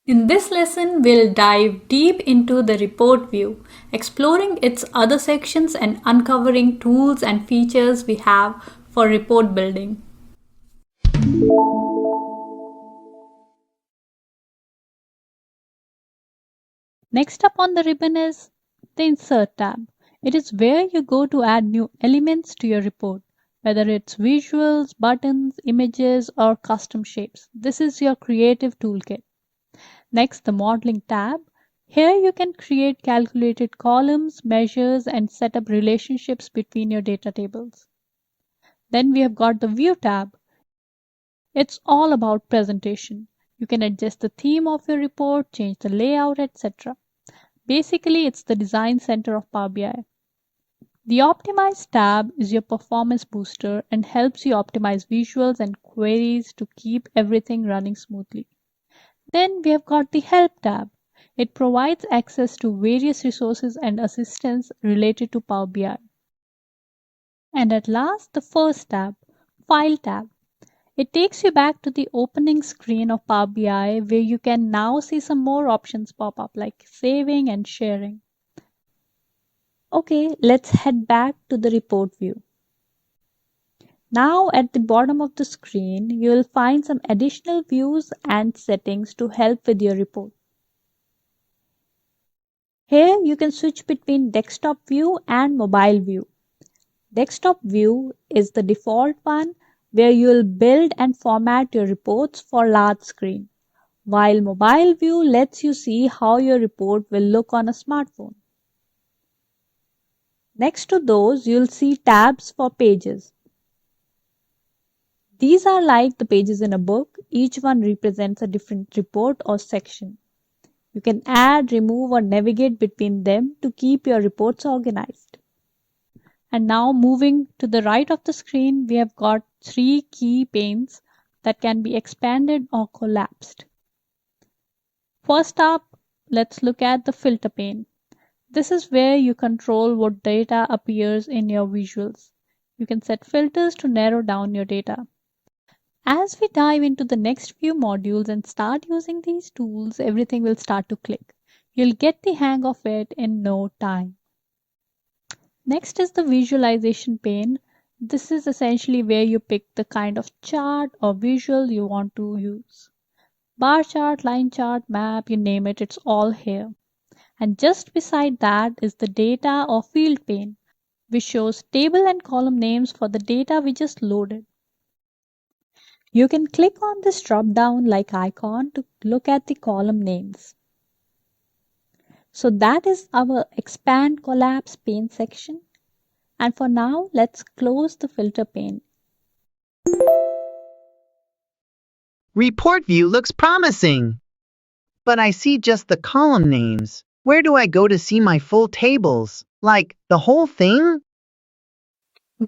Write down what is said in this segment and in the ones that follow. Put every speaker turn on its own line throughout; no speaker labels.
In this lesson, we'll dive deep into the report view, exploring its other sections and uncovering tools and features we have for report building. Next up on the ribbon is the Insert tab. It is where you go to add new elements to your report, whether it's visuals, buttons, images, or custom shapes. This is your creative toolkit. Next, the Modeling tab. Here you can create calculated columns, measures, and set up relationships between your data tables. Then we have got the View tab. It's all about presentation. You can adjust the theme of your report, change the layout, etc. Basically, it's the design center of Power BI. The Optimize tab is your performance booster and helps you optimize visuals and queries to keep everything running smoothly. Then we have got the Help tab. It provides access to various resources and assistance related to Power BI. And at last, the first tab, File tab. It takes you back to the opening screen of Power BI where you can now see some more options pop up like saving and sharing. Okay, let's head back to the report view. Now at the bottom of the screen, you will find some additional views and settings to help with your report. Here you can switch between desktop view and mobile view. Desktop view is the default one where you will build and format your reports for large screen, while mobile view lets you see how your report will look on a smartphone. Next to those, you'll see tabs for pages. These are like the pages in a book. Each one represents a different report or section. You can add, remove, or navigate between them to keep your reports organized. And now moving to the right of the screen, we have got 3 key panes that can be expanded or collapsed. First up, let's look at the filter pane. This is where you control what data appears in your visuals. You can set filters to narrow down your data. As we dive into the next few modules and start using these tools, everything will start to click. You'll get the hang of it in no time. Next is the visualization pane. This is essentially where you pick the kind of chart or visual you want to use. Bar chart, line chart, map, you name it, it's all here. And just beside that is the data or field pane, which shows table and column names for the data we just loaded. You can click on this drop-down like icon to look at the column names. So that is our expand collapse pane section. And for now, let's close the filter pane.
Report view looks promising, but I see just the column names. Where do I go to see my full tables? Like the whole thing?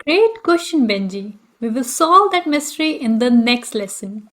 Great question, Benji. We will solve that mystery in the next lesson.